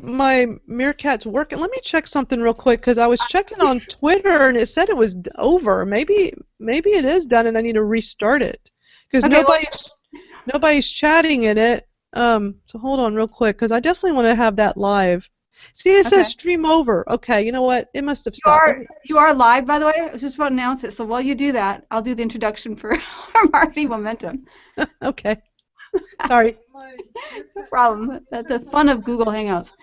my Meerkat's working. Let me check something real quick because I was checking on Twitter and it said it was over. Maybe it is done and I need to restart it because Okay, nobody's chatting in it. So hold on real quick because I definitely want to have that live. See, it says stream over. Okay, you know what? It must have stopped. You are live, by the way. I was just about to announce it. So while you do that, I'll do the introduction for our marketing momentum. Okay. Sorry. No problem. That's the fun of Google Hangouts.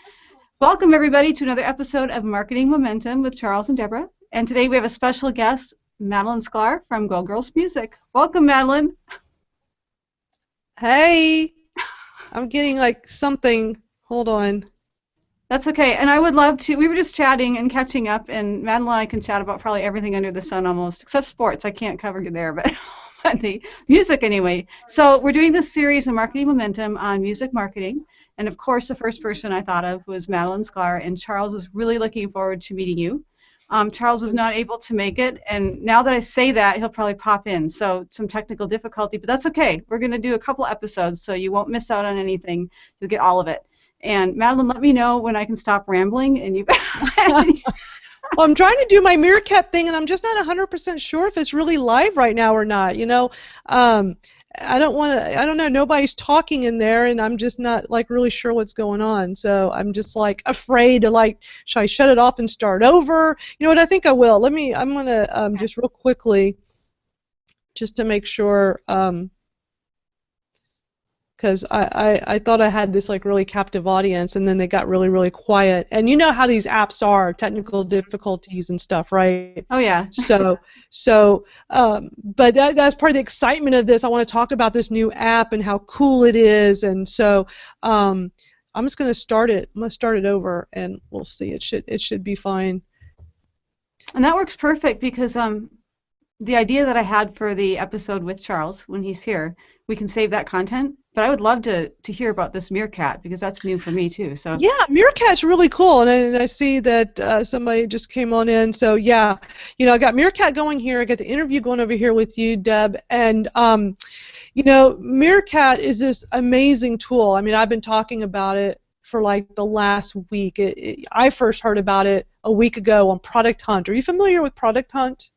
Welcome, everybody, to another episode of Marketing Momentum with Charles and Deborah. And today we have a special guest, Madalyn Sklar from Go Girls Music. Welcome, Madalyn. Hey. I'm getting like something. Hold on. That's okay. And I would love to. We were just chatting and catching up, and Madalyn and I can chat about probably everything under the sun almost, except sports. I can't cover you there, but the music anyway. So we're doing this series of Marketing Momentum on music marketing. And of course, the first person I thought of was Madalyn Sklar, and Charles was really looking forward to meeting you. Charles was not able to make it, and now that I say that, he'll probably pop in. So some technical difficulty, but that's okay. We're going to do a couple episodes, so you won't miss out on anything. You'll get all of it. And Madalyn, let me know when I can stop rambling. And you. Well, I'm trying to do my Meerkat thing, and I'm just not 100% sure if it's really live right now or not. You know, I don't want to. I don't know. Nobody's talking in there, and I'm just not like really sure what's going on. So I'm just like afraid to like. Should I shut it off and start over? You know what? I think I will. Let me. I'm gonna just real quickly, just to make sure. Because I thought I had this like really captive audience, and then they got really, really quiet. And you know how these apps are, technical difficulties and stuff, right? Oh yeah. But that's part of the excitement of this. I want to talk about this new app and how cool it is. And so I'm just going to start it. I'm going to start it over, and we'll see. It should be fine. And that works perfect because the idea that I had for the episode with Charles when he's here, we can save that content. But I would love to hear about this Meerkat because that's new for me too. So yeah, Meerkat's really cool, and I see that somebody just came on in. So yeah, you know, I got Meerkat going here. I got the interview going over here with you, Deb, and you know, Meerkat is this amazing tool. I mean, I've been talking about it for like the last week. I first heard about it a week ago on Product Hunt. Are you familiar with Product Hunt?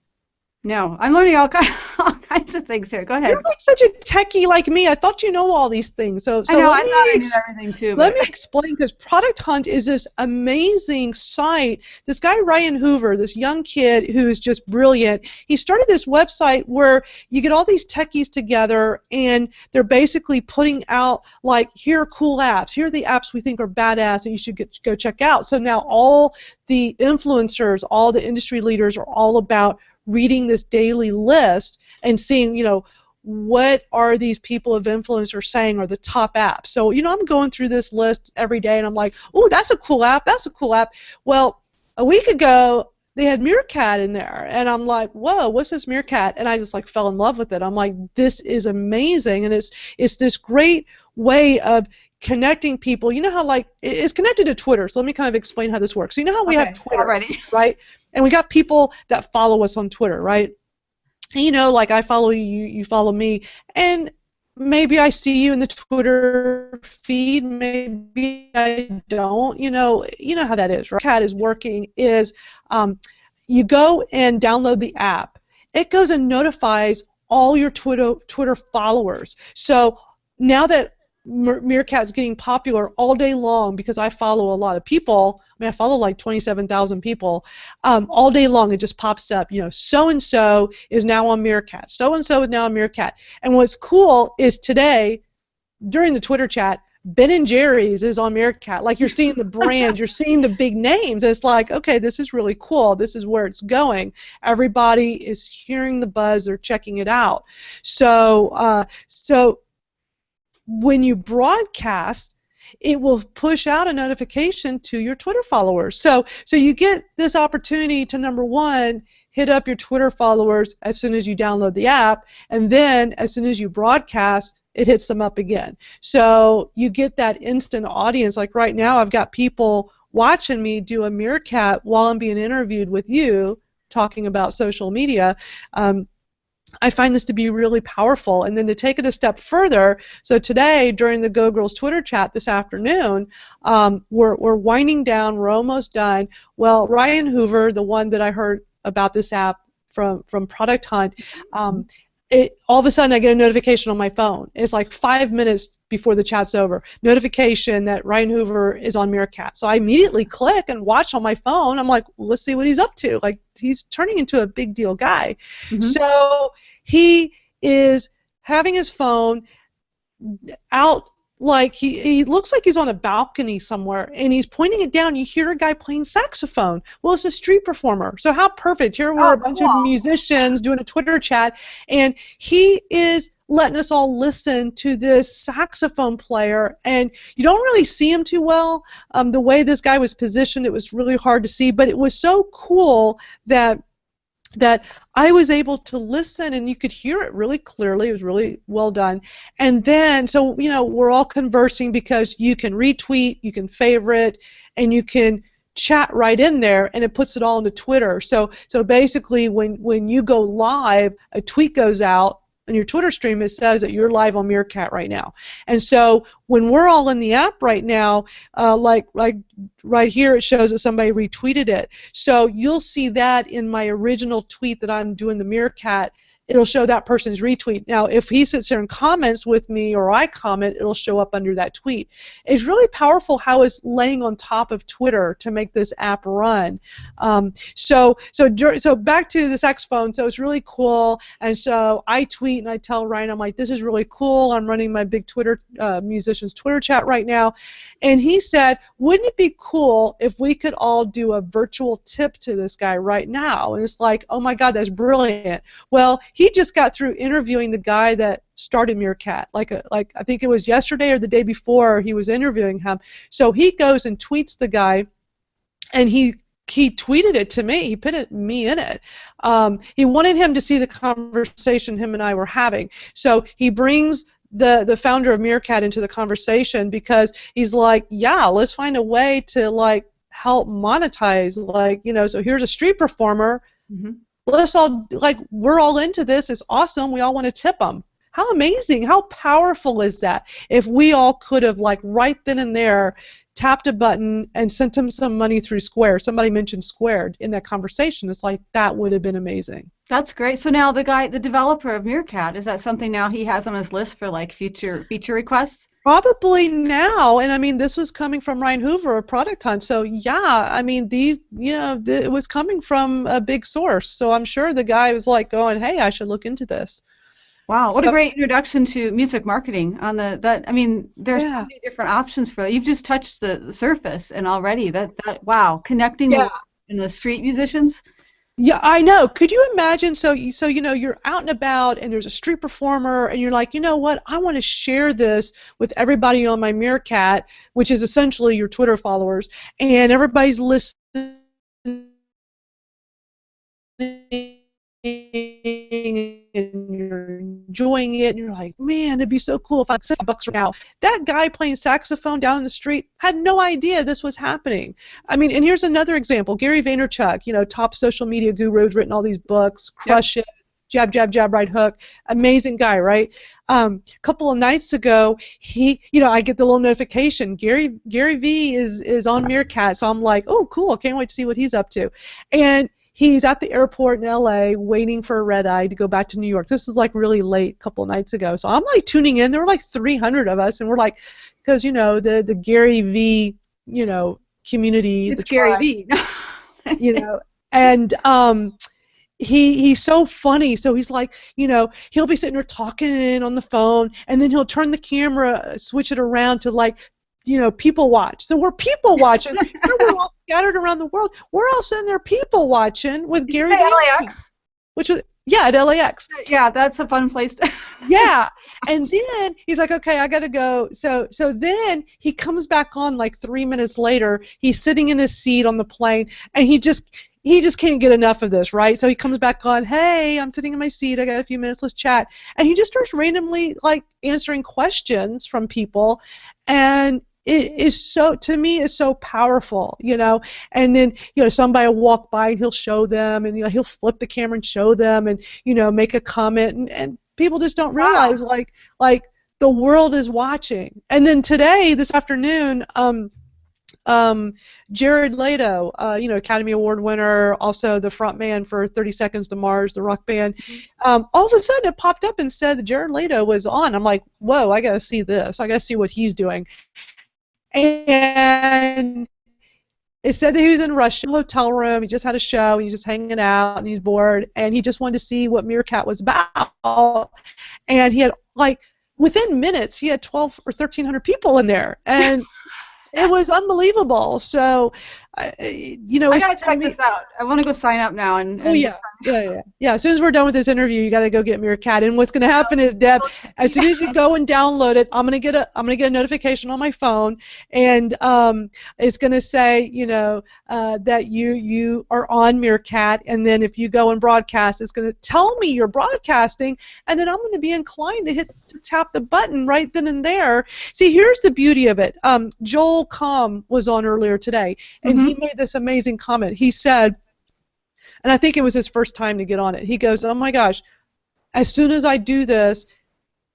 No, I'm learning all kinds of things here. Go ahead. You're like such a techie like me. I thought you know all these things. So I know, I thought I knew everything too. Let me explain, because Product Hunt is this amazing site. This guy, Ryan Hoover, this young kid who is just brilliant, he started this website where you get all these techies together and they're basically putting out, like, here are cool apps. Here are the apps we think are badass and you should go check out. So now all the influencers, all the industry leaders are all about reading this daily list and seeing, you know, what are these people of influence are saying are the top apps. So, you know, I'm going through this list every day and I'm like, oh, that's a cool app, that's a cool app. Well, a week ago, they had Meerkat in there, and I'm like, whoa, what's this Meerkat? And I just like fell in love with it. I'm like, this is amazing, and it's this great way of connecting people. You know how, like, it's connected to Twitter, so let me kind of explain how this works. So you know how we have Twitter, already. Right? And we got people that follow us on Twitter, right? And, you know, like I follow you, you follow me, and maybe I see you in the Twitter feed, maybe I don't. You know how that is, right? Cat is working is you go and download the app. It goes and notifies all your Twitter followers. So now that Meerkat's getting popular all day long, because I follow a lot of people. I mean, I follow like 27,000 people. All day long, it just pops up. You know, so and so is now on Meerkat. So and so is now on Meerkat. And what's cool is today, during the Twitter chat, Ben & Jerry's is on Meerkat. Like, you're seeing the brands, you're seeing the big names. It's like, okay, this is really cool. This is where it's going. Everybody is hearing the buzz. They're checking it out. So when you broadcast, it will push out a notification to your Twitter followers. So you get this opportunity to, number one, hit up your Twitter followers as soon as you download the app, and then as soon as you broadcast, it hits them up again. So you get that instant audience. Like right now, I've got people watching me do a Meerkat while I'm being interviewed with you, talking about social media. I find this to be really powerful. And then to take it a step further, so today during the Go Girls Twitter chat this afternoon, we're winding down, we're almost done. Well, Ryan Hoover, the one that I heard about this app from Product Hunt, all of a sudden I get a notification on my phone. It's like 5 minutes before the chat's over. Notification that Ryan Hoover is on Meerkat. So I immediately click and watch on my phone. I'm like, well, let's see what he's up to. Like, he's turning into a big deal guy. So he is having his phone out, like he looks like he's on a balcony somewhere, and he's pointing it down. You hear a guy playing saxophone. Well, it's a street performer. So how perfect. Here we're a bunch of musicians doing a Twitter chat, and he is letting us all listen to this saxophone player, and you don't really see him too well. The way this guy was positioned, it was really hard to see, but it was so cool that I was able to listen, and you could hear it really clearly. It was really well done. And then, so, you know, we're all conversing because you can retweet, you can favorite, and you can chat right in there, and it puts it all into Twitter. So basically, when you go live, a tweet goes out, in your Twitter stream, it says that you're live on Meerkat right now. And so when we're all in the app right now, like right here, it shows that somebody retweeted it. So you'll see that in my original tweet that I'm doing the Meerkat. It'll show that person's retweet. Now, if he sits there and comments with me or I comment, it'll show up under that tweet. It's really powerful how it's laying on top of Twitter to make this app run. So back to the saxophone. So it's really cool. And so I tweet and I tell Ryan, I'm like, this is really cool. I'm running my big Twitter musicians Twitter chat right now. And he said, wouldn't it be cool if we could all do a virtual tip to this guy right now? And it's like, oh my God, that's brilliant. Well, he just got through interviewing the guy that started Meerkat. Like I think it was yesterday or the day before he was interviewing him. So he goes and tweets the guy, and he tweeted it to me. He put me in it. He wanted him to see the conversation him and I were having. So he brings the founder of Meerkat into the conversation because he's like, yeah, let's find a way to like help monetize. Like, you know, so here's a street performer. Let's all, like, we're all into this. It's awesome. We all want to tip them. How amazing. How powerful is that? If we all could have, like, right then and there tapped a button and sent him some money through Square. Somebody mentioned Squared in that conversation. It's like, that would have been amazing. That's great. So now the developer of Meerkat, is that something now he has on his list for like future feature requests? Probably now, and I mean, this was coming from Ryan Hoover of Product Hunt, so yeah, I mean, it was coming from a big source, so I'm sure the guy was like going, hey, I should look into this. Wow, what a great introduction to music marketing. I mean, there's so many different options for that. You've just touched the surface, and already wow, connecting in the street musicians. Yeah, I know. Could you imagine? So you know, you're out and about, and there's a street performer, and you're like, you know what? I want to share this with everybody on my Meerkat, which is essentially your Twitter followers, and everybody's listening. And you're enjoying it, and you're like, man, it'd be so cool if I had $6 right now. That guy playing saxophone down the street had no idea this was happening. I mean, and here's another example. Gary Vaynerchuk, you know, top social media guru, who's written all these books, Crush It, Jab, Jab, Jab, Right Hook. Amazing guy, right? A couple of nights ago, I get the little notification. Gary V is on Meerkat, so I'm like, oh, cool, can't wait to see what he's up to. And he's at the airport in LA waiting for a red eye to go back to New York. This is like really late, a couple of nights ago. So I'm like tuning in. There were like 300 of us, and we're like, because you know the Gary V, you know, community. It's Gary V. You know, and he's so funny. So he's like, you know, he'll be sitting there talking on the phone, and then he'll turn the camera, switch it around to like, you know, people watch. So we're people watching. We're all scattered around the world. We're all sitting there people watching with Did Gary. You say LAX? Which was, yeah, at LAX. Yeah, that's a fun place to. Yeah, and then he's like, okay, I gotta go. So then he comes back on like 3 minutes later. He's sitting in his seat on the plane, and he just can't get enough of this, right? So he comes back on, hey, I'm sitting in my seat, I got a few minutes, let's chat. And he just starts randomly like answering questions from people, and it is so, to me, is so powerful, you know. And then, you know, somebody will walk by and he'll show them, and, you know, he'll flip the camera and show them, and, you know, make a comment, and people just don't Wow. realize, like the world is watching. And then today, this afternoon, um, Jared Leto, you know, Academy Award winner, also the front man for 30 Seconds to Mars, the rock band. All of a sudden it popped up and said that Jared Leto was on. I'm like, whoa, I got to see this. I got to see what he's doing. And it said that he was in Russia, hotel room. He just had a show. He's just hanging out and he's bored. And he just wanted to see what Meerkat was about. And he had, like, within minutes, he had 12 or 1,300 people in there. And it was unbelievable. So, you know, I gotta check this out. I want to go sign up now. Oh yeah. As soon as we're done with this interview, you got to go get Meerkat. And what's going to happen is, Deb, as soon as you go and download it, I'm going to get a notification on my phone, and it's going to say, you know, that you are on Meerkat, and then if you go and broadcast, it's going to tell me you're broadcasting, and then I'm going to be inclined to tap the button right then and there. See, here's the beauty of it. Joel Comm was on earlier today, and he made this amazing comment. He said, and I think it was his first time to get on it, he goes, oh my gosh, as soon as I do this,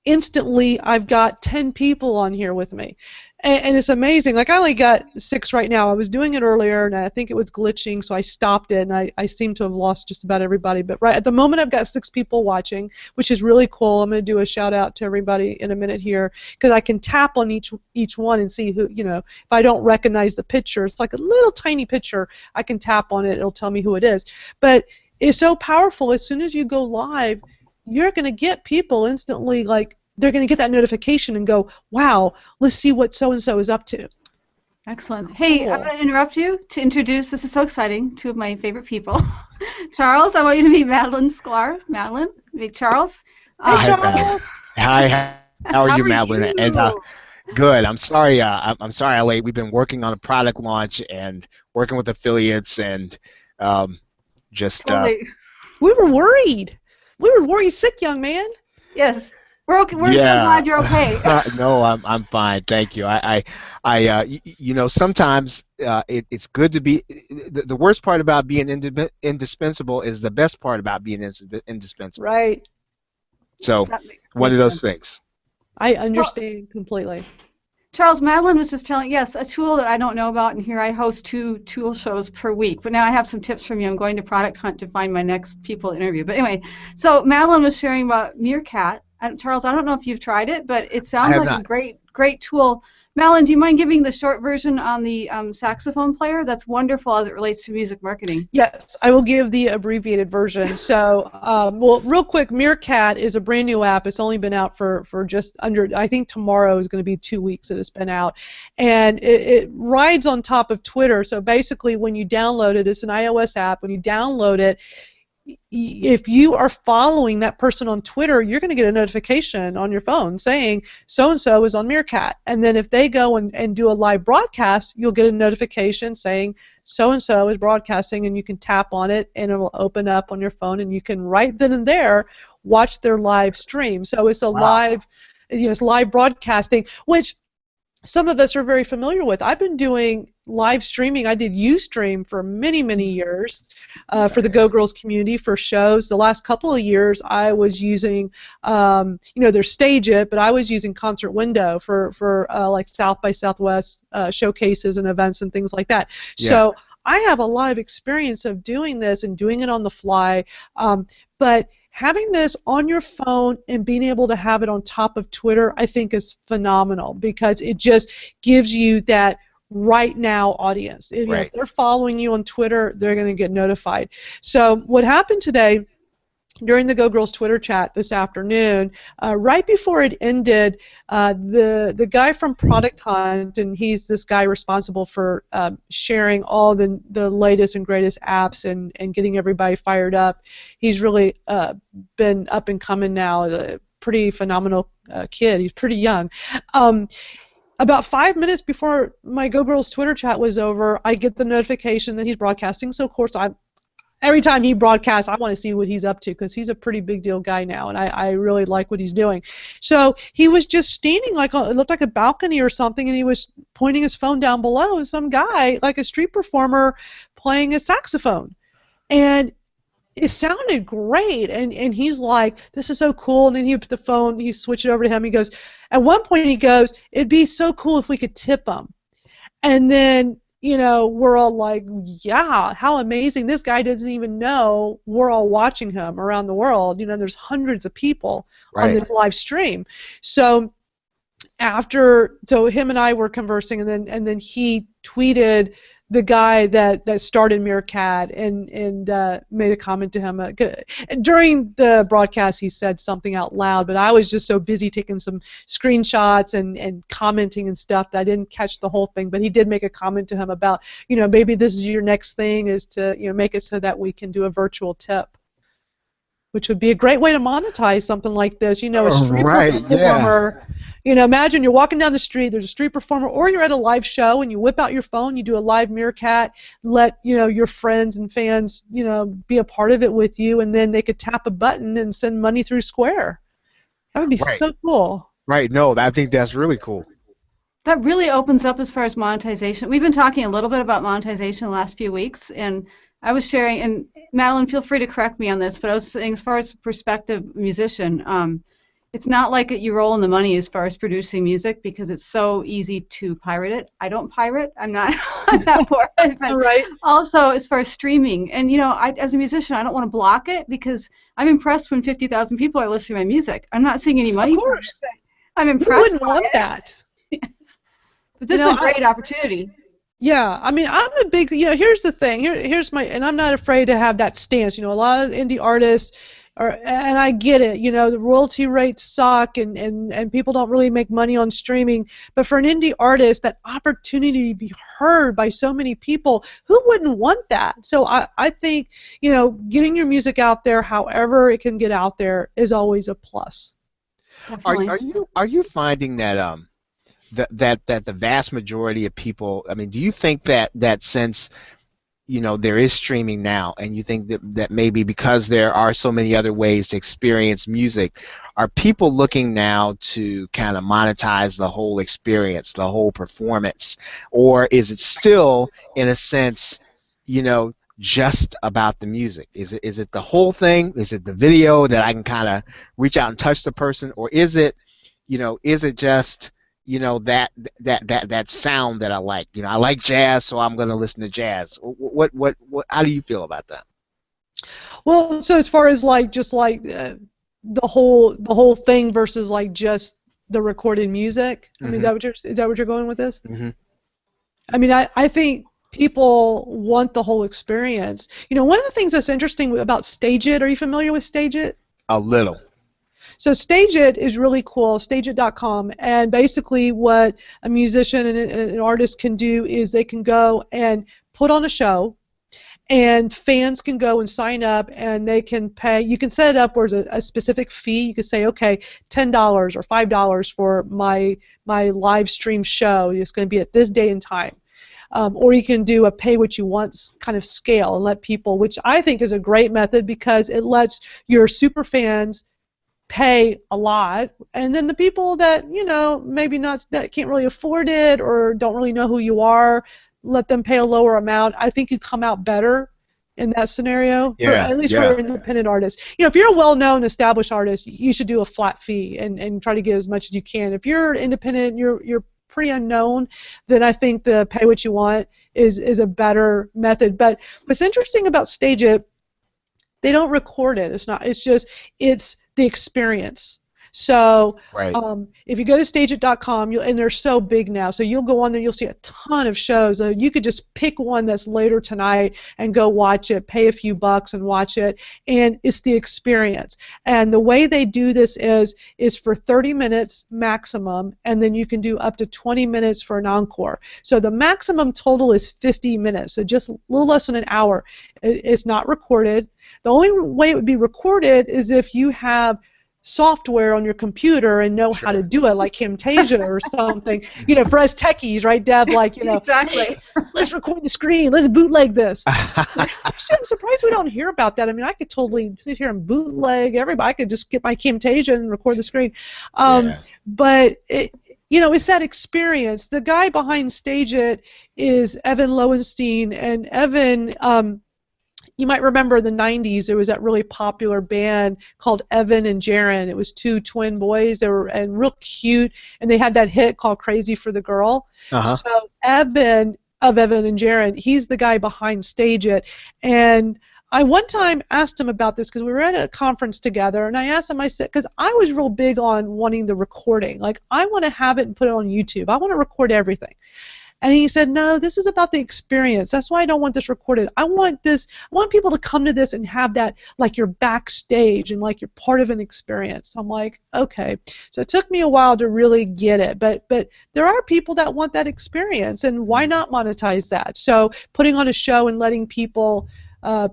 instantly I've got 10 people on here with me. And it's amazing. Like, I only got 6 right now. I was doing it earlier, and I think it was glitching, so I stopped it, and I seem to have lost just about everybody. But right at the moment, I've got 6 people watching, which is really cool. I'm going to do a shout-out to everybody in a minute here, because I can tap on each one and see who, you know, if I don't recognize the picture. It's like a little tiny picture. I can tap on it. It'll tell me who it is. But it's so powerful. As soon as you go live, you're going to get people instantly, like, they're going to get that notification and go, wow, let's see what so-and-so is up to. Excellent. Hey, I'm going to interrupt you to introduce, this is so exciting, 2 of my favorite people. Charles, I want you to meet Madalyn Sklar. Madalyn, meet Charles. Hey, Charles. Hi, how are you, Madalyn? And good. I'm sorry I'm late. We've been working on a product launch and working with affiliates, and just... We were worried. We were worried sick, young man. Yes. We're okay. We're so glad you're okay. No, I'm fine. Thank you. You know, sometimes it's good to be. The worst part about being indispensable is the best part about being indispensable. Right. So, one of those things. I understand completely. Charles, Madalyn was just telling, yes, a tool that I don't know about, and here I host 2 tool shows per week. But now I have some tips from you. I'm going to Product Hunt to find my next people to interview. But anyway, so Madalyn was sharing about Meerkat. Charles, I don't know if you've tried it, but it sounds like a great tool. Madalyn, do you mind giving the short version on the saxophone player? That's wonderful as it relates to music marketing. Yes, I will give the abbreviated version. So, well, real quick, Meerkat is a brand new app. It's only been out for just under, I think tomorrow is going to be 2 weeks that it's been out. And it rides on top of Twitter. So basically, when you download it, it's an iOS app. When you download it, if you are following that person on Twitter, you're going to get a notification on your phone saying so-and-so is on Meerkat. And then if they go and do a live broadcast, you'll get a notification saying so-and-so is broadcasting, and you can tap on it, and it will open up on your phone, and you can right then and there watch their live stream. So it's a live, you know, it's live broadcasting, which some of us are very familiar with. I've been doing live streaming. I did Ustream for many, many years for the Go Girls community for shows. The last couple of years I was using, you know, there's Stage It, but I was using Concert Window for like South by Southwest showcases and events and things like that. Yeah. So I have a lot of experience of doing this and doing it on the fly, but having this on your phone and being able to have it on top of Twitter, I think, is phenomenal, because it just gives you that right now audience. If they're following you on Twitter, they're going to get notified. So what happened today during the Go Girls Twitter chat this afternoon, right before it ended, the guy from Product Hunt, and he's this guy responsible for sharing all the latest and greatest apps and getting everybody fired up. He's really been up and coming now, a pretty phenomenal kid. He's pretty young. About 5 minutes before my Go Girls Twitter chat was over, I get the notification that he's broadcasting. So of course every time he broadcasts, I want to see what he's up to because he's a pretty big deal guy now, and I really like what he's doing. So he was just standing like it looked like a balcony or something, and he was pointing his phone down below, and some guy, like a street performer, playing a saxophone, and it sounded great, and he's like, this is so cool, and then he put the phone, he switched it over to him, he goes, at one point he goes, it'd be so cool if we could tip him, and then, you know, we're all like, yeah, how amazing, this guy doesn't even know we're all watching him around the world, you know, there's hundreds of people on this live stream, so so him and I were conversing, and then he tweeted the guy that started Meerkat and made a comment to him. During the broadcast, he said something out loud, but I was just so busy taking some screenshots and commenting and stuff that I didn't catch the whole thing. But he did make a comment to him about, you know, maybe this is your next thing is to, you know, make it so that we can do a virtual tip, which would be a great way to monetize something like this. You know, a street performer. Yeah. You know, imagine you're walking down the street, there's a street performer, or you're at a live show and you whip out your phone, you do a live Meerkat, let, you know, your friends and fans, you know, be a part of it with you, and then they could tap a button and send money through Square. That would be so cool. Right. No, I think that's really cool. That really opens up as far as monetization. We've been talking a little bit about monetization the last few weeks, and I was sharing, and Madalyn, feel free to correct me on this, but I was saying as far as a prospective musician, it's not like you roll in the money as far as producing music because it's so easy to pirate it. I don't pirate. I'm not poor. Right. Also, as far as streaming, and you know, as a musician, I don't want to block it because I'm impressed when 50,000 people are listening to my music. I'm not seeing any money. Of course. I'm impressed. Who wouldn't want that? But this is a great opportunity. Yeah, I mean, I'm a big, you know, here's the thing. Here's my, and I'm not afraid to have that stance. You know, a lot of indie artists and I get it, you know, the royalty rates suck and people don't really make money on streaming, but for an indie artist, that opportunity to be heard by so many people, who wouldn't want that? So I think, you know, getting your music out there, however it can get out there, is always a plus. Are you finding that that the vast majority of people, I mean, do you think that since, you know, there is streaming now, and you think that maybe because there are so many other ways to experience music, are people looking now to kind of monetize the whole experience, the whole performance, or is it still, in a sense, you know, just about the music? Is it the whole thing? Is it the video that I can kind of reach out and touch the person, or is it, you know, is it just, you know, that sound that I like? You know, I like jazz, so I'm going to listen to jazz. What how do you feel about that? Well, so as far as like just like the whole thing versus like just the recorded music, I mean, is that what you're going with this? Mm-hmm. I mean, I think people want the whole experience. You know, one of the things that's interesting about Stage It, are you familiar with Stage It? A little. So Stage It is really cool, stageit.com, and basically what a musician and an artist can do is they can go and put on a show, and fans can go and sign up, and they can pay. You can set it up where there's a specific fee. You can say, okay, $10 or $5 for my live stream show. It's going to be at this day and time. Or you can do a pay what you want kind of scale and let people, which I think is a great method because it lets your super fans pay a lot, and then the people that, you know, maybe not, that can't really afford it or don't really know who you are, let them pay a lower amount. I think you come out better in that scenario, at least for independent artists. You know, if you're a well-known, established artist, you should do a flat fee and try to get as much as you can. If you're independent, you're pretty unknown, then I think the pay what you want is a better method. But what's interesting about Stage It, they don't record it. It's the experience. So if you go to stageit.com, and they're so big now, so you'll go on there, you'll see a ton of shows. You could just pick one that's later tonight and go watch it, pay a few bucks and watch it, and it's the experience. And the way they do this is for 30 minutes maximum, and then you can do up to 20 minutes for an encore. So the maximum total is 50 minutes, so just a little less than an hour. It's not recorded. The only way it would be recorded is if you have software on your computer and know how to do it, like Camtasia or something. For us techies, right, Deb? Like, Exactly. hey, let's record the screen, let's bootleg this. Actually, I'm surprised we don't hear about that. I mean, I could totally sit here and bootleg everybody. I could just get my Camtasia and record the screen. Yeah. But it's that experience. The guy behind Stage It is Evan Lowenstein, and Evan, you might remember in the 90s there was that really popular band called Evan and Jaron. It was two twin boys. They were real cute, and they had that hit called Crazy for the Girl. Uh-huh. So Evan and Jaron, he's the guy behind Stage It. And I one time asked him about this because we were at a conference together, and I asked him, I said, because I was real big on wanting the recording. Like, I want to have it and put it on YouTube. I want to record everything. And he said, no, this is about the experience. That's why I don't want this recorded. I want people to come to this and have that, like, you're backstage and like you're part of an experience. I'm like, okay. So it took me a while to really get it. But there are people that want that experience, and why not monetize that? So putting on a show and letting people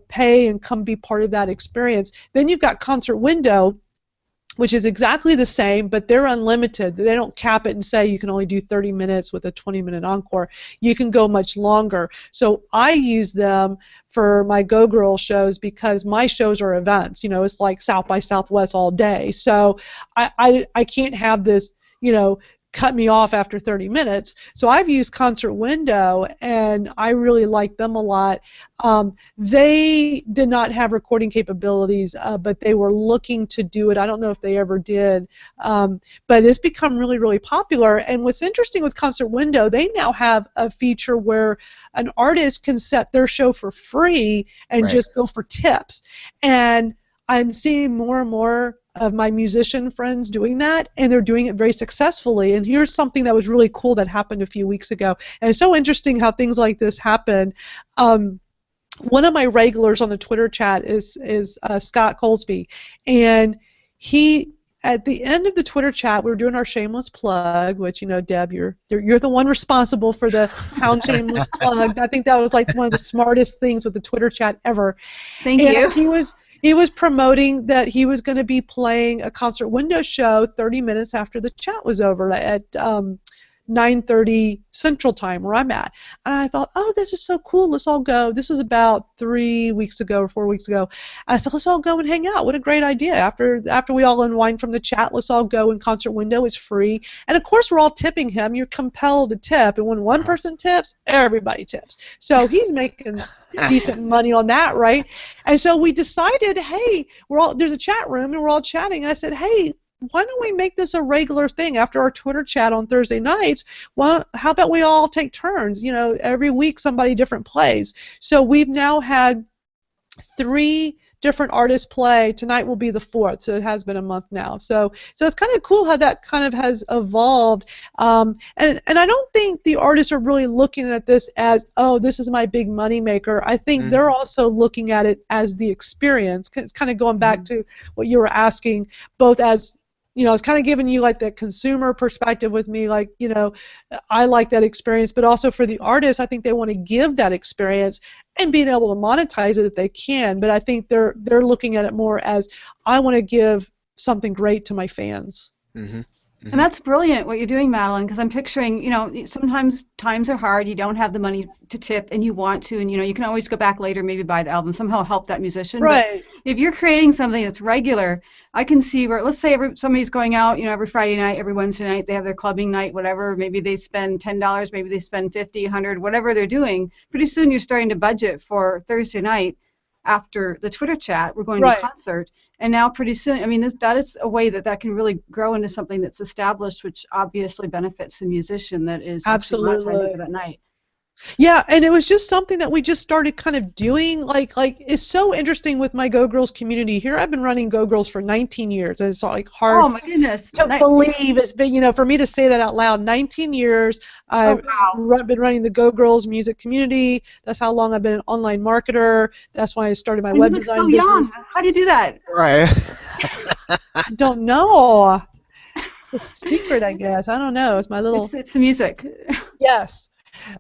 pay and come be part of that experience. Then you've got Concert Window, which is exactly the same, but they're unlimited. They don't cap it and say you can only do 30 minutes with a 20-minute encore. You can go much longer. So I use them for my Go Girl shows because my shows are events. It's like South by Southwest all day. So I can't have this, cut me off after 30 minutes. So I've used Concert Window, and I really like them a lot. They did not have recording capabilities, but they were looking to do it. I don't know if they ever did, but it's become really, really popular. And what's interesting with Concert Window, they now have a feature where an artist can set their show for free and just go for tips. And I'm seeing more and more of my musician friends doing that, and they're doing it very successfully. And here's something that was really cool that happened a few weeks ago. And it's so interesting how things like this happen. One of my regulars on the Twitter chat is Scott Colesby, and he, at the end of the Twitter chat, we were doing our shameless plug, which, Deb, you're the one responsible for the Hound shameless plug. I think that was like one of the smartest things with the Twitter chat ever. Thank you. He was promoting that he was going to be playing a Concert Window show 30 minutes after the chat was over at 9:30 Central Time, where I'm at. And I thought, oh, this is so cool. Let's all go. This was about 3 weeks ago or 4 weeks ago. I said, let's all go and hang out. What a great idea. After we all unwind from the chat, let's all go, and Concert Window is free. And, of course, we're all tipping him. You're compelled to tip. And when one person tips, everybody tips. So he's making decent money on that, right? And so we decided, hey, there's a chat room, and we're all chatting. I said, hey, why don't we make this a regular thing after our Twitter chat on Thursday nights? Well, how about we all take turns? Every week somebody different plays. So we've now had 3 different artists play. Tonight will be the 4th, so it has been a month now. So it's kind of cool how that kind of has evolved. And I don't think the artists are really looking at this as, oh, this is my big money maker. I think they're also looking at it as the experience. It's kind of going back to what you were asking, both as it's kind of giving you like that consumer perspective with me, like, I like that experience, but also for the artists, I think they want to give that experience and being able to monetize it if they can. But I think they're looking at it more as, I want to give something great to my fans. Mm-hmm. And that's brilliant what you're doing, Madalyn, because I'm picturing, sometimes times are hard, you don't have the money to tip, and you want to, and, you can always go back later, maybe buy the album, somehow help that musician. Right. But if you're creating something that's regular, I can see where, let's say somebody's going out, every Friday night, every Wednesday night, they have their clubbing night, whatever, maybe they spend $10, maybe they spend $50, $100, whatever they're doing. Pretty soon you're starting to budget for Thursday night after the Twitter chat, we're going to a concert. And now pretty soon, that is a way that can really grow into something that's established, which obviously benefits the musician that is absolutely monetizing for that night. Yeah, and it was just something that we just started kind of doing. Like it's so interesting with my Go Girls community. Here I've been running Go Girls for 19 years. And it's like hard oh, my goodness. to believe. It's been, for me to say that out loud, 19 years. I've been running the Go Girls music community. That's how long I've been an online marketer. That's why I started my web design business. Young. How do you do that? Right. I don't know. It's a secret, I guess. I don't know. It's my little... It's the music. Yes.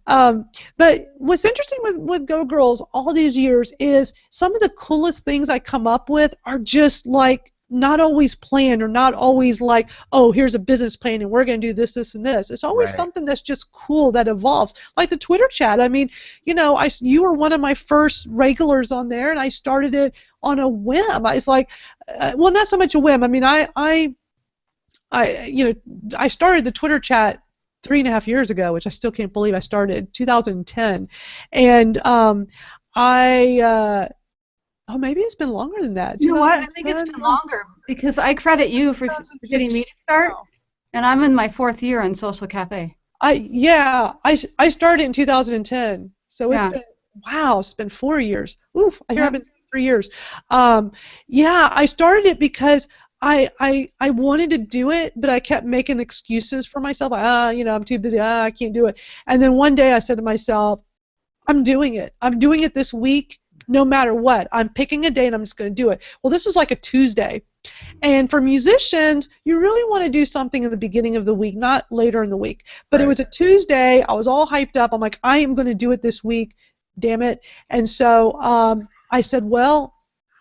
But what's interesting with Go Girls all these years is some of the coolest things I come up with are just like not always planned or not always like, oh, here's a business plan and we're going to do this, this, and this. It's always something that's just cool that evolves. Like the Twitter chat. I mean, you were one of my first regulars on there, and I started it on a whim. It's like, well, not so much a whim. I mean, I started the Twitter chat 3.5 years ago, which I still can't believe I started, 2010, and oh, maybe it's been longer than that. You know what? I think it's been longer because I credit you for getting me to start, and I'm in my 4th year on Social Cafe. I started in 2010, so it's been, wow, it's been 4 years. Oof, I hear I've been 3 years. I started it because I wanted to do it, but I kept making excuses for myself. I'm too busy. I can't do it. And then one day I said to myself, I'm doing it. I'm doing it this week. No matter what, I'm picking a day and I'm just going to do it. Well, this was like a Tuesday. And for musicians, you really want to do something in the beginning of the week, not later in the week. But It was a Tuesday. I was all hyped up. I'm like, I am going to do it this week. Damn it. And so I said, well,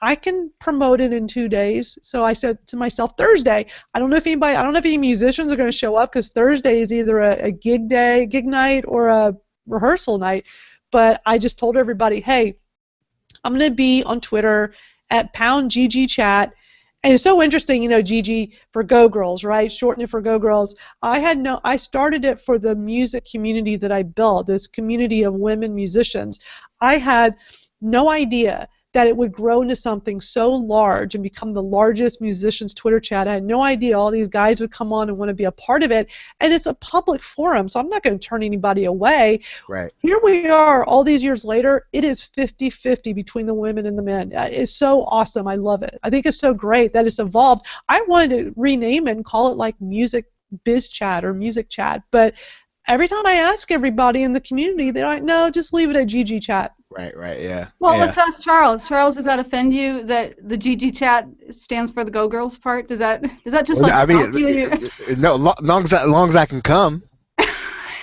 I can promote it in 2 days. So I said to myself, Thursday. I don't know if any musicians are going to show up because Thursday is either a gig night, or a rehearsal night. But I just told everybody, hey, I'm going to be on Twitter at @GGChat. And it's so interesting, GG for Go Girls, right? Shorten it for Go Girls. I started it for the music community that I built, this community of women musicians. I had no idea that it would grow into something so large and become the largest musicians Twitter chat. I had no idea all these guys would come on and want to be a part of it. And it's a public forum, so I'm not going to turn anybody away. Right. Here we are all these years later. It is 50-50 between the women and the men. It's so awesome. I love it. I think it's so great that it's evolved. I wanted to rename it and call it like Music Biz Chat or Music Chat, but every time I ask everybody in the community, they're like, no, just leave it at GG Chat. Right, yeah. Well, let's ask Charles. Charles, does that offend you that the GG Chat stands for the Go Girls part? Does that just like stop you? No, long as I can come.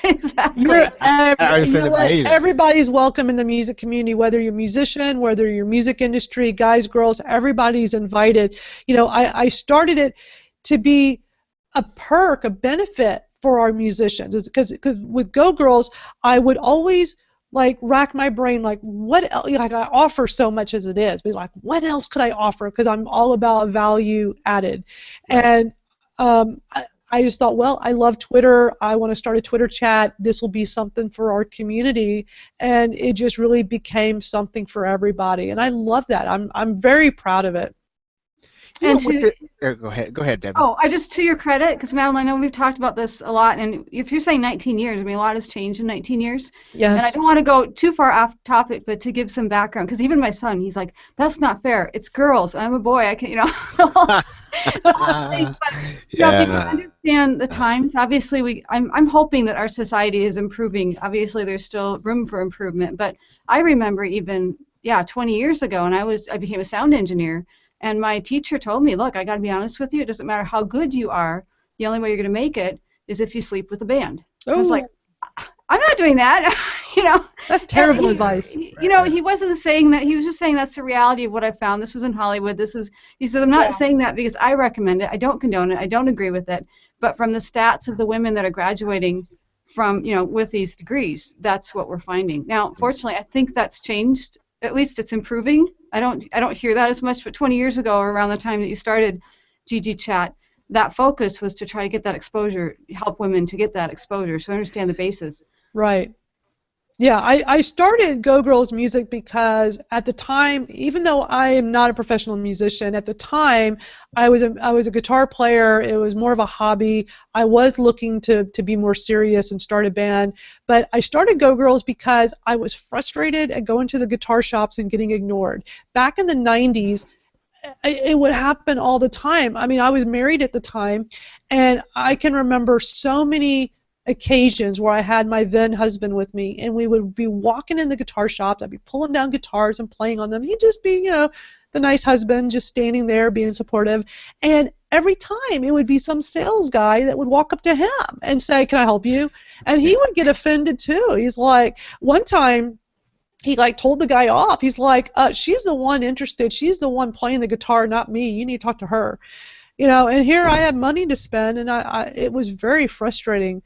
Exactly. Everybody's welcome in the music community, whether you're a musician, whether you're music industry, guys, girls, everybody's invited. I started it to be a perk, a benefit for our musicians, because with Go Girls, I would always rack my brain, what else? I offer so much as it is, but what else could I offer? Because I'm all about value added, and I just thought, well, I love Twitter. I want to start a Twitter chat. This will be something for our community, and it just really became something for everybody, and I love that. I'm very proud of it. And go ahead, Deborah. Oh, to your credit, because Madalyn, I know we've talked about this a lot, and if you're saying 19 years, I mean, a lot has changed in 19 years. Yes. And I don't want to go too far off topic, but to give some background, because even my son, he's like, that's not fair. It's girls. I'm a boy. I can, but, people understand the times. Obviously, I'm hoping that our society is improving. Obviously, there's still room for improvement, but I remember even, 20 years ago, and I became a sound engineer. And my teacher told me, look, I got to be honest with you. It doesn't matter how good you are. The only way you're going to make it is if you sleep with the band. I was like, I'm not doing that. That's terrible advice. He wasn't saying that. He was just saying that's the reality of what I found. This was in Hollywood. He said, I'm not saying that because I recommend it. I don't condone it. I don't agree with it. But from the stats of the women that are graduating from, with these degrees, that's what we're finding. Now, fortunately, I think that's changed. At least it's improving. I don't hear that as much, but 20 years ago, around the time that you started GG Chat, that focus was to try to get that exposure, help women to get that exposure, so understand the basis. Right. Yeah, I started Go Girls Music because at the time, even though I am not a professional musician, at the time I was a guitar player. It was more of a hobby. I was looking to be more serious and start a band, but I started Go Girls because I was frustrated at going to the guitar shops and getting ignored. Back in the 90s, it would happen all the time. I mean, I was married at the time, and I can remember so many occasions where I had my then husband with me, and we would be walking in the guitar shops. I'd be pulling down guitars and playing on them. He'd just be, the nice husband, just standing there being supportive. And every time it would be some sales guy that would walk up to him and say, "Can I help you?" And he would get offended too. He's like, one time he like told the guy off. He's like, she's the one interested. She's the one playing the guitar, not me. You need to talk to her. And here I had money to spend, and it was very frustrating.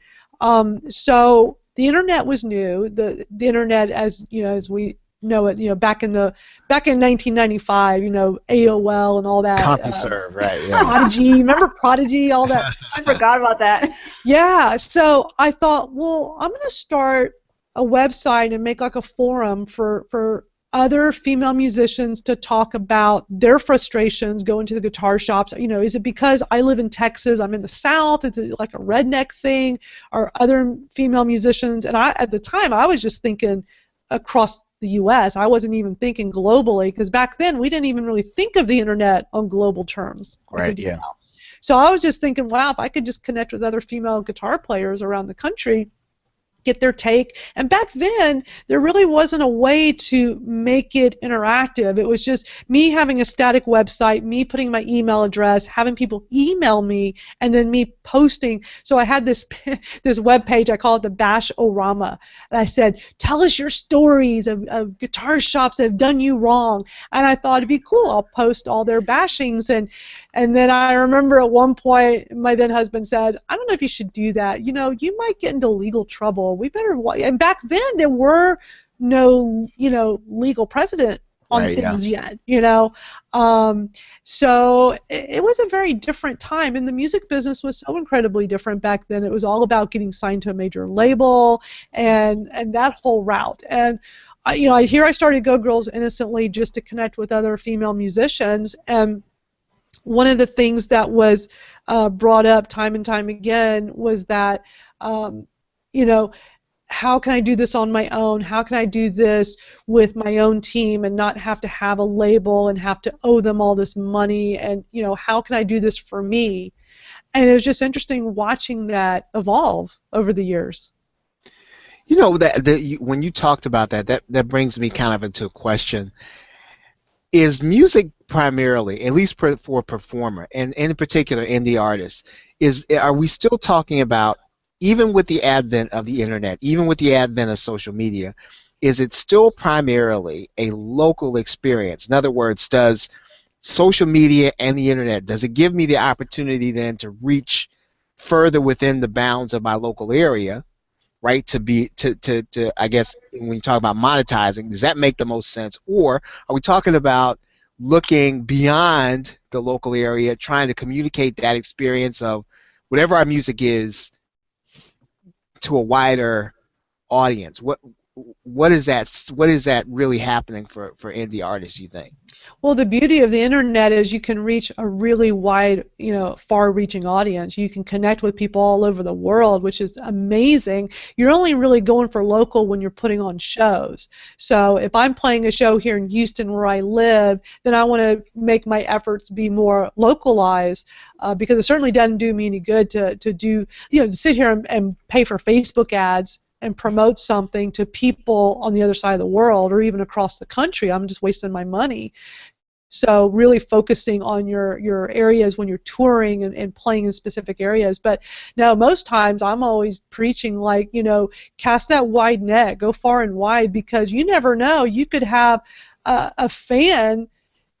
So the internet was new. The internet, as as we know it, back in 1995, AOL and all that. CompuServe, right? Yeah. Prodigy, remember Prodigy, all that. I forgot about that. Yeah. So I thought, well, I'm gonna start a website and make like a forum for other female musicians to talk about their frustrations going to the guitar shops. Is it because I live in Texas, I'm in the South, is it like a redneck thing, or other female musicians? And at the time, I was just thinking across the U.S. I wasn't even thinking globally, because back then we didn't even really think of the internet on global terms. Right, yeah. So I was just thinking, wow, if I could just connect with other female guitar players around the country, get their take. And back then, there really wasn't a way to make it interactive. It was just me having a static website, me putting my email address, having people email me, and then me posting. So I had this this web page, I call it the Bash-O-Rama. And I said, tell us your stories of guitar shops that have done you wrong. And I thought it'd be cool. I'll post all their bashings. And then I remember at one point, my then husband says, I don't know if you should do that. You might get into legal trouble. We better. And back then, there were no, legal precedent on things yet. So it was a very different time, and the music business was so incredibly different back then. It was all about getting signed to a major label and that whole route. And I started Go Girls Innocently just to connect with other female musicians. And one of the things that was brought up time and time again was that, how can I do this on my own? How can I do this with my own team and not have to have a label and have to owe them all this money? And, how can I do this for me? And it was just interesting watching that evolve over the years. When you talked about that brings me kind of into a question. Is music primarily, at least for a performer, and in particular indie artists, are we still talking about, even with the advent of the internet, even with the advent of social media, is it still primarily a local experience? In other words, does social media and the internet, does it give me the opportunity then to reach further within the bounds of my local area, right? To I guess when you talk about monetizing, does that make the most sense? Or are we talking about looking beyond the local area, trying to communicate that experience of whatever our music is to a wider audience? What is that really happening for indie artists, you think? Well, the beauty of the internet is you can reach a really wide, far-reaching audience. You can connect with people all over the world, which is amazing. You're only really going for local when you're putting on shows. So if I'm playing a show here in Houston where I live, then I want to make my efforts be more localized, because it certainly doesn't do me any good to do, to sit here and pay for Facebook ads and promote something to people on the other side of the world or even across the country. I'm just wasting my money. So really focusing on your areas when you're touring and playing in specific areas. But no, most times I'm always preaching cast that wide net, go far and wide, because you never know. You could have a fan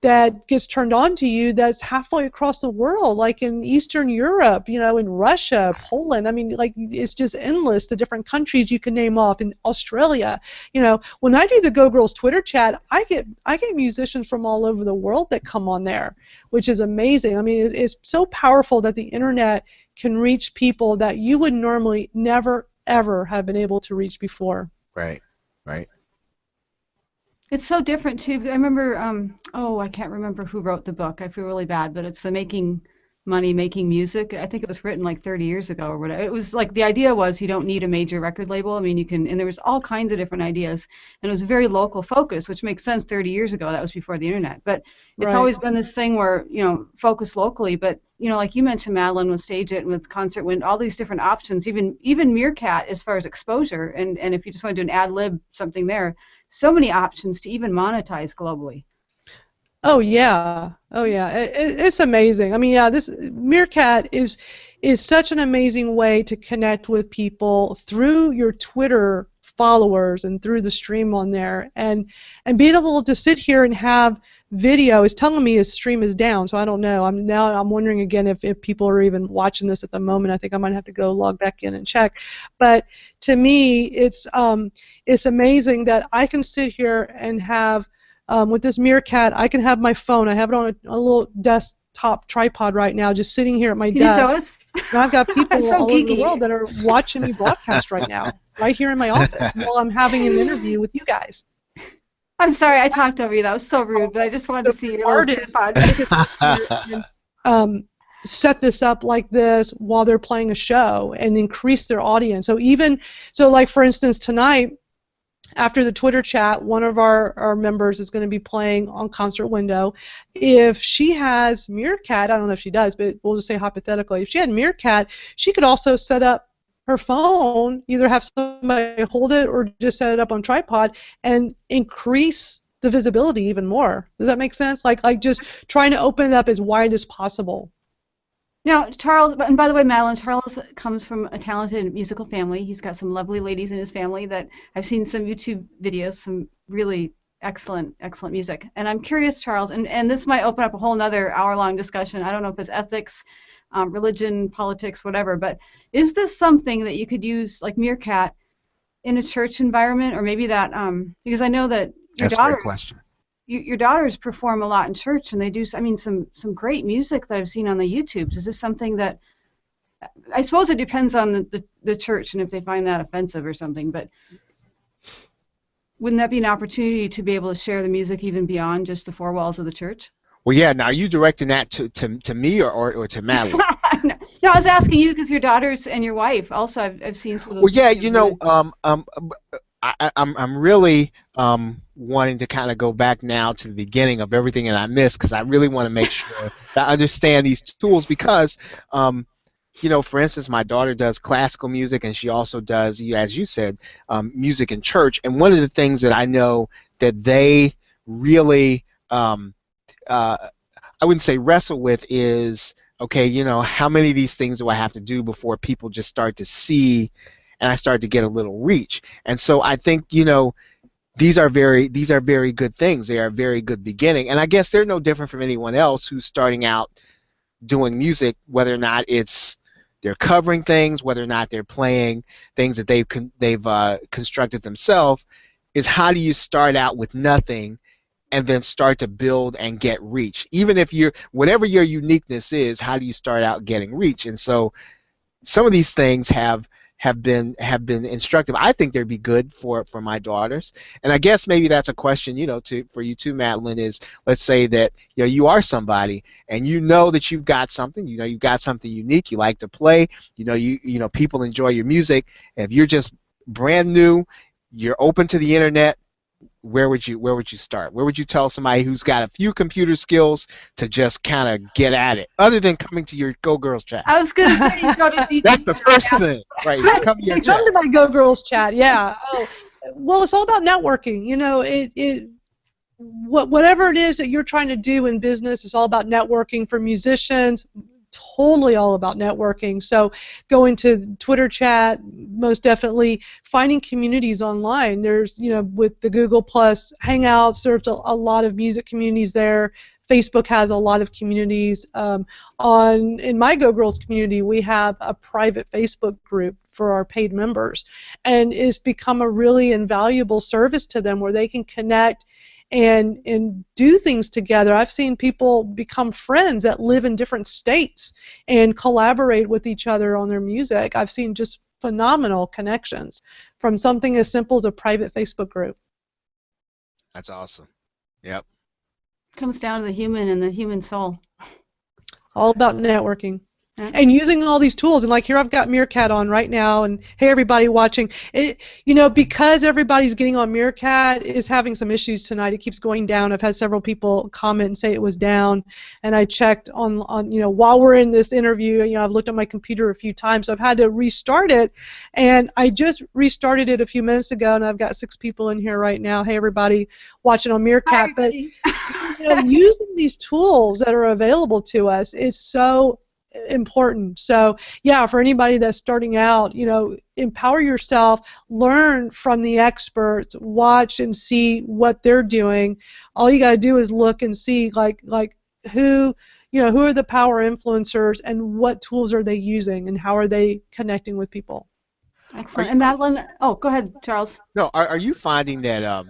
that gets turned on to you that's halfway across the world, like in Eastern Europe, in Russia, Poland. I mean, it's just endless, the different countries you can name off, in Australia. When I do the Go Girls Twitter chat, I get musicians from all over the world that come on there, which is amazing. I mean, it's so powerful that the internet can reach people that you would normally never, ever have been able to reach before. Right. It's so different too. I remember, I can't remember who wrote the book. I feel really bad, but it's the Making Money, Making Music. I think it was written like 30 years ago or whatever. It was like, the idea was you don't need a major record label. I mean, you can, and there was all kinds of different ideas, and it was a very local focus, which makes sense 30 years ago. That was before the internet. But it's always been this thing where, focus locally. But, like you mentioned, Madalyn, with Stage It and with Concert Wind, all these different options, even Meerkat as far as exposure. And if you just want to do an ad lib, something there, so many options to even monetize globally. Oh yeah, it's amazing. I mean, this Meerkat is such an amazing way to connect with people through your Twitter followers and through the stream on there, and being able to sit here and have video is telling me his stream is down, so I don't know. I'm wondering again if people are even watching this at the moment. I think I might have to go log back in and check. But to me, it's amazing that I can sit here and have with this Meerkat, I can have my phone. I have it on a little desktop tripod right now, just sitting here at my desk. Can you show us? And I've got people So all over the geeky. world that are watching me broadcast right now, right here in my office, while I'm having an interview with you guys. I'm sorry, I talked over you. That was so rude, but I just wanted to see your little tripod. Set this up like this while they're playing a show and increase their audience. So like for instance tonight, after the Twitter chat, one of our members is going to be playing on Concert Window. If she has Meerkat, I don't know if she does, but we'll just say hypothetically, if she had Meerkat, she could also set up her phone, either have somebody hold it or just set it up on tripod and increase the visibility even more. Does that make sense? Like just trying to open it up as wide as possible. Now, Charles, and by the way, Madalyn, Charles comes from a talented musical family. He's got some lovely ladies in his family that I've seen some YouTube videos, some really excellent music. And I'm curious, Charles, and this might open up a whole other hour-long discussion. I don't know if it's ethics, religion, politics, whatever, but is this something that you could use, like Meerkat, in a church environment, or maybe that, because I know that your That's a daughters, great question. Your daughters perform a lot in church, and they do, I mean, some great music that I've seen on the YouTubes. Is this something that, I suppose it depends on the church and if they find that offensive or something, but wouldn't that be an opportunity to be able to share the music even beyond just the four walls of the church? Well, yeah. Now, are you directing that to me or to Madalyn? No, I was asking you because your daughters and your wife also, I've seen some of those. Well, yeah. videos. You know, I'm really wanting to kind of go back now to the beginning of everything that I missed, because I really want to make sure that I understand these tools, because you know, for instance, my daughter does classical music, and she also does, as you said, music in church. And one of the things that I know that they really I wouldn't say wrestle with is, okay, you know, how many of these things do I have to do before people just start to see and I start to get a little reach? And so I think, you know, these are very good things. They are a very good beginning. And I guess they're no different from anyone else who's starting out doing music, whether or not they're covering things, whether or not they're playing things that they've constructed themselves, is how do you start out with nothing and then start to build and get reach? Even if whatever your uniqueness is, how do you start out getting reach? And so some of these things have been instructive. I think they'd be good for my daughters. And I guess maybe that's a question, you know, for you too, Madalyn, is, let's say that, you know, you are somebody and you know that you've got something, you know, you've got something unique, you like to play, you know people enjoy your music. If you're just brand new, you're open to the internet, where would you start? Where would you tell somebody who's got a few computer skills to just kind of get at it, other than coming to your Go Girls chat? I was going to say, you go to YouTube. That's the first thing, right? Come to your chat. Come to my Go Girls chat, yeah. Oh, well, it's all about networking. You know, whatever it is that you're trying to do in business, it's all about networking. For musicians, totally all about networking. So going to Twitter chat, most definitely finding communities online. There's, you know, with the Google Plus Hangouts, there's a lot of music communities there. Facebook has a lot of communities. In my Go Girls community, we have a private Facebook group for our paid members, and it's become a really invaluable service to them where they can connect and do things together. I've seen people become friends that live in different states and collaborate with each other on their music. I've seen just phenomenal connections from something as simple as a private Facebook group. That's awesome. Yep. Comes down to the human and the human soul. All about networking. And using all these tools, and like here I've got Meerkat on right now, and hey everybody watching, you know, because everybody's getting on Meerkat is having some issues tonight. It keeps going down. I've had several people comment and say it was down, and I checked on you know, while we're in this interview, you know, I've looked at my computer a few times, so I've had to restart it, and I just restarted it a few minutes ago, and I've got 6 people in here right now. Hey everybody watching on Meerkat. But you know, using these tools that are available to us is so important. So yeah, for anybody that's starting out, empower yourself, learn from the experts, watch and see what they're doing. All you got to do is look and see like who who are the power influencers and what tools are they using and how are they connecting with people. Excellent. And Madalyn, oh, go ahead, Charles. No, are you finding that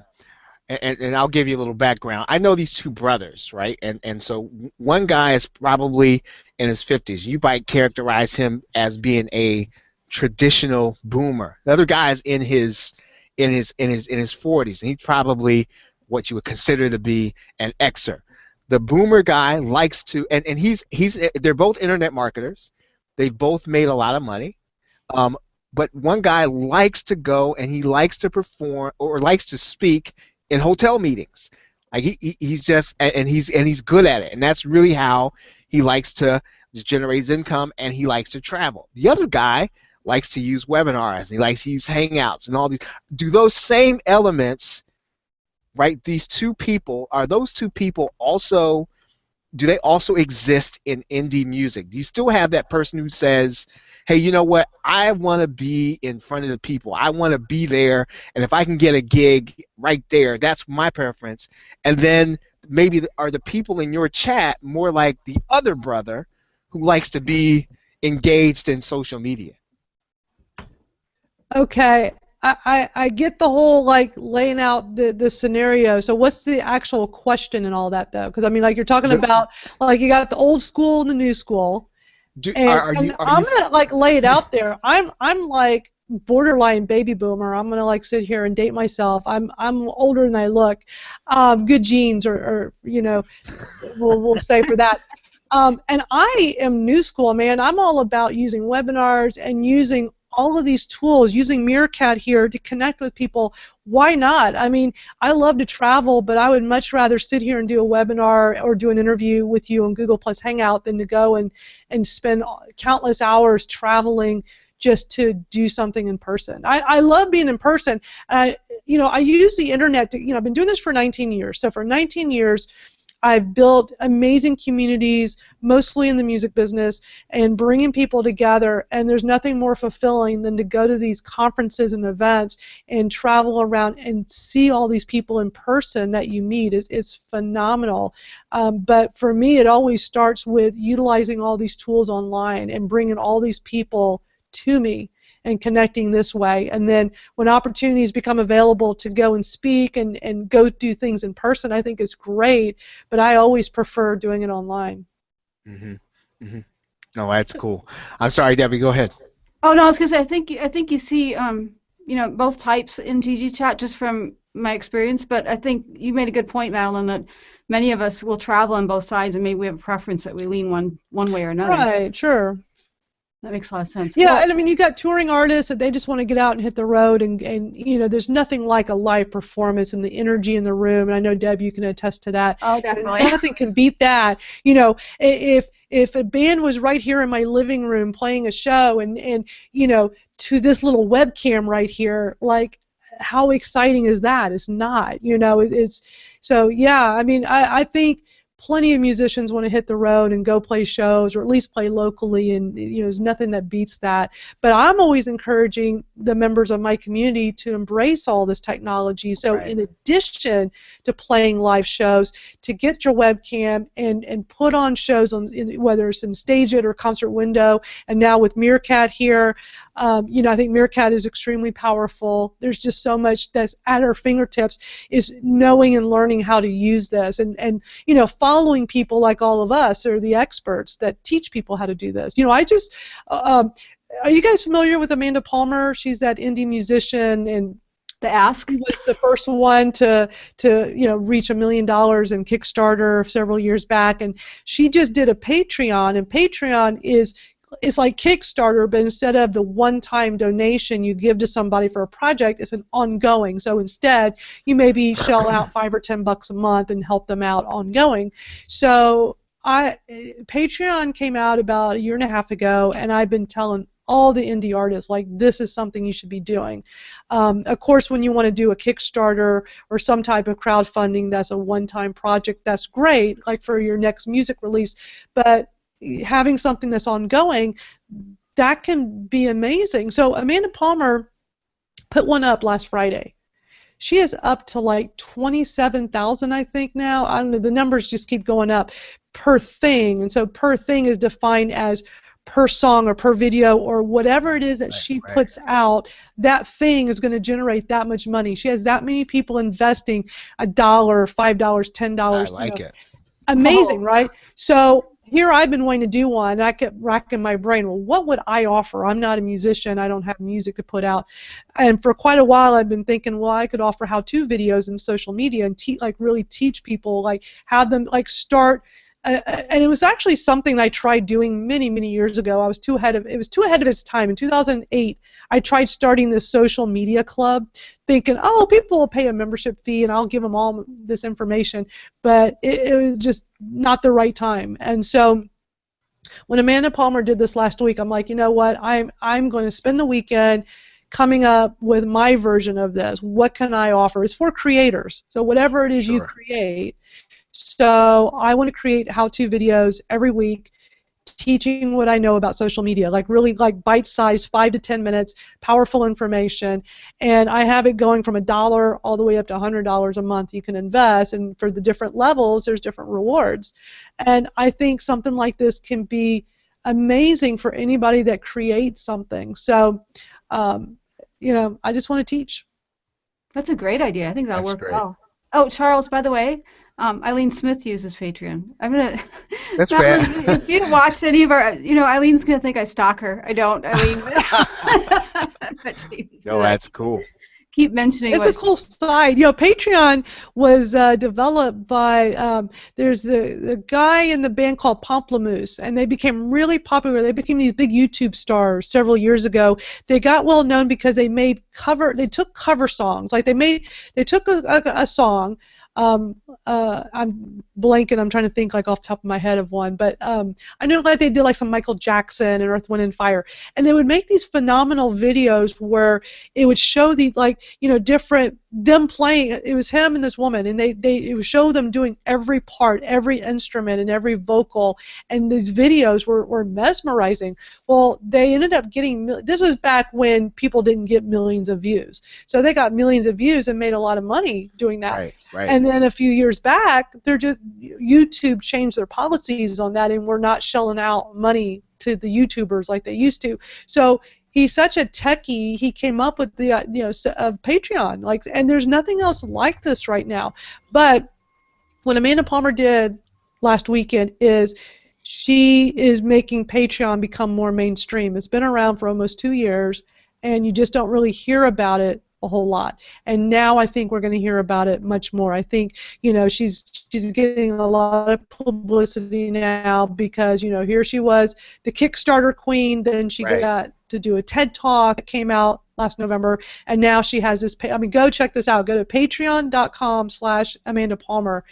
and I'll give you a little background. I know these two brothers, right? And so one guy is probably in his 50s. You might characterize him as being a traditional boomer. The other guy is in his 40s, and he's probably what you would consider to be an Xer. The boomer guy likes to, and they're both internet marketers. They've both made a lot of money. But one guy likes to go and he likes to perform or likes to speak in hotel meetings. Like he's just and he's good at it, and that's really how he likes to generate his income, and he likes to travel. The other guy likes to use webinars, and he likes to use Hangouts and all these. Do those same elements, right? These two people, are those two people also? Do they also exist in indie music? Do you still have that person who says, hey, you know what, I want to be in front of the people. I want to be there, and if I can get a gig right there, that's my preference. And then maybe are the people in your chat more like the other brother who likes to be engaged in social media? Okay. I get the whole like laying out the scenario. So what's the actual question and all that though? Because I mean, like you're talking about like you got the old school and the new school. I'm gonna like lay it out there. I'm like borderline baby boomer. I'm gonna like sit here and date myself. I'm older than I look. Good genes, or we'll say for that. And I am new school, man. I'm all about using webinars and using all of these tools, using Meerkat here to connect with people. Why not? I mean, I love to travel, but I would much rather sit here and do a webinar or do an interview with you on Google Plus Hangout than to go and spend countless hours traveling just to do something in person. I love being in person. I use the internet to, I've been doing this for 19 years. So for 19 years, I've built amazing communities, mostly in the music business, and bringing people together, and there's nothing more fulfilling than to go to these conferences and events and travel around and see all these people in person that you meet. It's phenomenal. But for me, it always starts with utilizing all these tools online and bringing all these people to me and connecting this way. And then when opportunities become available to go and speak and go do things in person, I think it's great, but I always prefer doing it online. Mm-hmm. Mm-hmm. No, that's cool. I'm sorry, Debbie, go ahead. Oh, no, I was going to say, I think you see, both types in GG Chat just from my experience, but I think you made a good point, Madalyn, that many of us will travel on both sides, and maybe we have a preference that we lean one way or another. Right, sure. That makes a lot of sense. Yeah, and I mean, you got touring artists that they just want to get out and hit the road, and there's nothing like a live performance and the energy in the room. And I know, Deb, you can attest to that. Oh, definitely. Nothing can beat that. If a band was right here in my living room playing a show, and to this little webcam right here, like, how exciting is that? It's not. It's so yeah. I mean, I think plenty of musicians want to hit the road and go play shows, or at least play locally, and there's nothing that beats that. But I'm always encouraging the members of my community to embrace all this technology. So in addition to playing live shows, to get your webcam and put on shows whether it's in Stage It or Concert Window, and now with Meerkat here. I think Meerkat is extremely powerful. There's just so much that's at our fingertips, is knowing and learning how to use this, and following people like all of us are the experts that teach people how to do this. Are you guys familiar with Amanda Palmer? She's that indie musician, and The Ask was the first one to reach $1 million in Kickstarter several years back, and she just did a Patreon, and Patreon it's like Kickstarter, but instead of the one-time donation you give to somebody for a project, it's an ongoing. So instead, you maybe shell out $5 or $10 a month and help them out ongoing. So Patreon came out about 1.5 years ago, and I've been telling all the indie artists, like, this is something you should be doing. Of course, when you want to do a Kickstarter or some type of crowdfunding that's a one-time project, that's great, like for your next music release. But having something that's ongoing, that can be amazing. So Amanda Palmer put one up last Friday. She is up to like 27,000, I think now. I don't know, the numbers just keep going up per thing. And so per thing is defined as per song or per video or whatever it is that she puts out. That thing is going to generate that much money. She has that many people investing $1, $5, $10. I like it. Amazing, right? So here I've been wanting to do one, and I kept racking my brain. Well, what would I offer? I'm not a musician. I don't have music to put out. And for quite a while, I've been thinking, well, I could offer how-to videos in social media and really teach people, like have them like start. And it was actually something I tried doing many, many years ago. It was too ahead of its time. In 2008, I tried starting this social media club, thinking, oh, people will pay a membership fee and I'll give them all this information. But it was just not the right time. And so when Amanda Palmer did this last week, I'm like, you know what? I'm going to spend the weekend coming up with my version of this. What can I offer? It's for creators. So whatever it is you create. So I want to create how-to videos every week teaching what I know about social media, like really like bite-sized 5 to 10 minutes, powerful information, and I have it going from $1 all the way up to $100 a month you can invest, and for the different levels there's different rewards. And I think something like this can be amazing for anybody that creates something. So I just want to teach. That's a great idea. I think that'll work well. Oh, Charles, by the way, Eileen Smith uses Patreon. I'm gonna. That's fair. If you watch any of our, Eileen's gonna think I stalk her. I don't, Eileen. But no, that's cool. Keep mentioning. It's a cool side. Patreon was developed by there's the guy in the band called Pomplamoose, and they became really popular. They became these big YouTube stars several years ago. They got well known because they took cover songs. Like they took a song. I'm blanking. I'm trying to think like off the top of my head of one, but I know that they did like some Michael Jackson and Earth, Wind and Fire, and they would make these phenomenal videos where it would show the different them playing. It was him and this woman, and it would show them doing every part, every instrument, and every vocal, and these videos were mesmerizing. Well, they ended up getting. This was back when people didn't get millions of views, so they got millions of views and made a lot of money doing that. Right. And then a few years back, YouTube changed their policies on that, and we're not shelling out money to the YouTubers like they used to. So he's such a techie. He came up with the of Patreon, and there's nothing else like this right now. But what Amanda Palmer did last weekend is she is making Patreon become more mainstream. It's been around for almost 2 years, and you just don't really hear about it a whole lot. And now I think we're going to hear about it much more. I think she's getting a lot of publicity now because here she was, the Kickstarter queen, then she got to do a TED Talk that came out last November, and now she has this go check this out. Go to patreon.com/Amanda Palmer.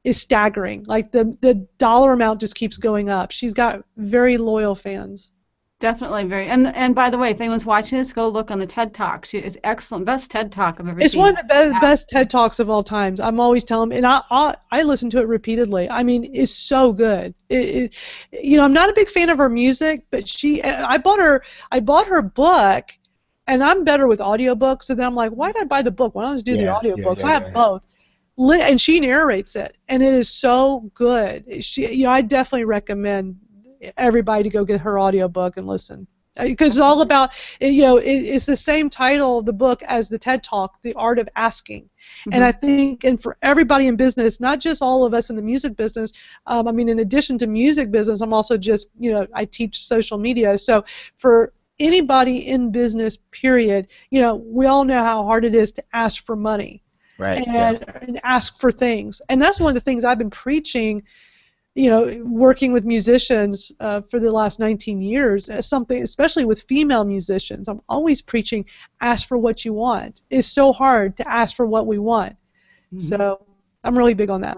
Is staggering. Like the dollar amount just keeps going up. She's got very loyal fans. Definitely very. And by the way, if anyone's watching this, go look on the TED Talk. It's excellent. Best TED Talk I've ever seen. It's one of the best TED Talks of all times. I'm always telling them, and I listen to it repeatedly. I mean, it's so good. I'm not a big fan of her music, but I bought her book, and I'm better with audiobooks. So then I'm like, why did I buy the book? Why don't I just do the audiobooks? I have both. And she narrates it, and it is so good. I definitely recommend everybody to go get her audiobook and listen, because it's all about it's the same title of the book as the TED Talk, The Art of Asking. And I think, and for everybody in business, not just all of us in the music business, in addition to music business, I'm also just I teach social media, so for anybody in business, period, we all know how hard it is to ask for money, and ask for things, and that's one of the things I've been preaching, working with musicians for the last 19 years, something, especially with female musicians, I'm always preaching, ask for what you want. It's so hard to ask for what we want. So I'm really big on that.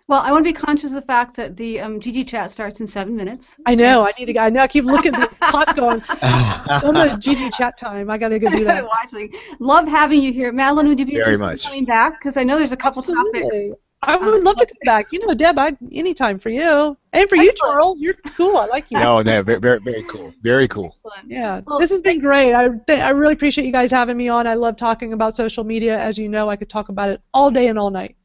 Well, I want to be conscious of the fact that the GG chat starts in 7 minutes. I know. I keep looking at the clock going, it's almost GG chat time. I got to go do that. Watching. Love having you here. Madalyn, would you be interested in coming back? Because I know there's a couple topics. I would love to come back. You know, Deb, anytime for you. And for you, Charles. You're cool. I like you. No, very, very, very cool. Very cool. Excellent. Yeah, Well, this has been great. I really appreciate you guys having me on. I love talking about social media. As you know, I could talk about it all day and all night.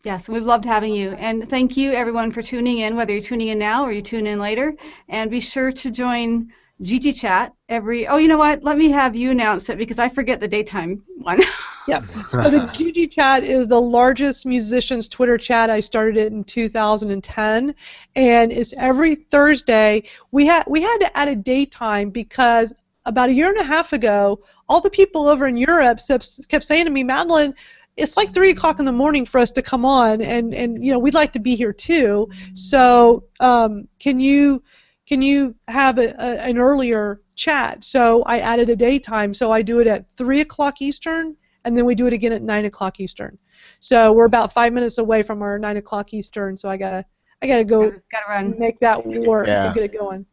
Yes, we've loved having you. And thank you, everyone, for tuning in, whether you're tuning in now or you tune in later. And be sure to join Gigi Chat every... Oh, you know what? Let me have you announce it because I forget the daytime one. Yeah. So the Gigi Chat is the largest musicians Twitter chat. I started it in 2010, and it's every Thursday. We had to add a daytime because about a year and a half ago, all the people over in Europe kept saying to me, Madalyn, it's like 3 o'clock in the morning for us to come on, and you know, we'd like to be here too. So can you have an earlier chat? So I added a daytime. So I do it at 3 o'clock Eastern, and then we do it again at 9 o'clock Eastern. So we're about 5 minutes away from our 9 o'clock Eastern. So I gotta go Gotta run. make that work Yeah. and get it going.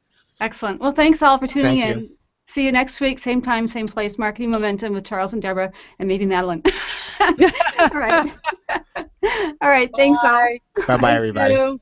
Excellent. Well, thanks all for tuning Thank in. you. See you next week, same time, same place. Marketing Momentum with Charles and Deborah, and maybe Madalyn. All right. All right. Thanks all. Bye-bye, everybody. Thank you.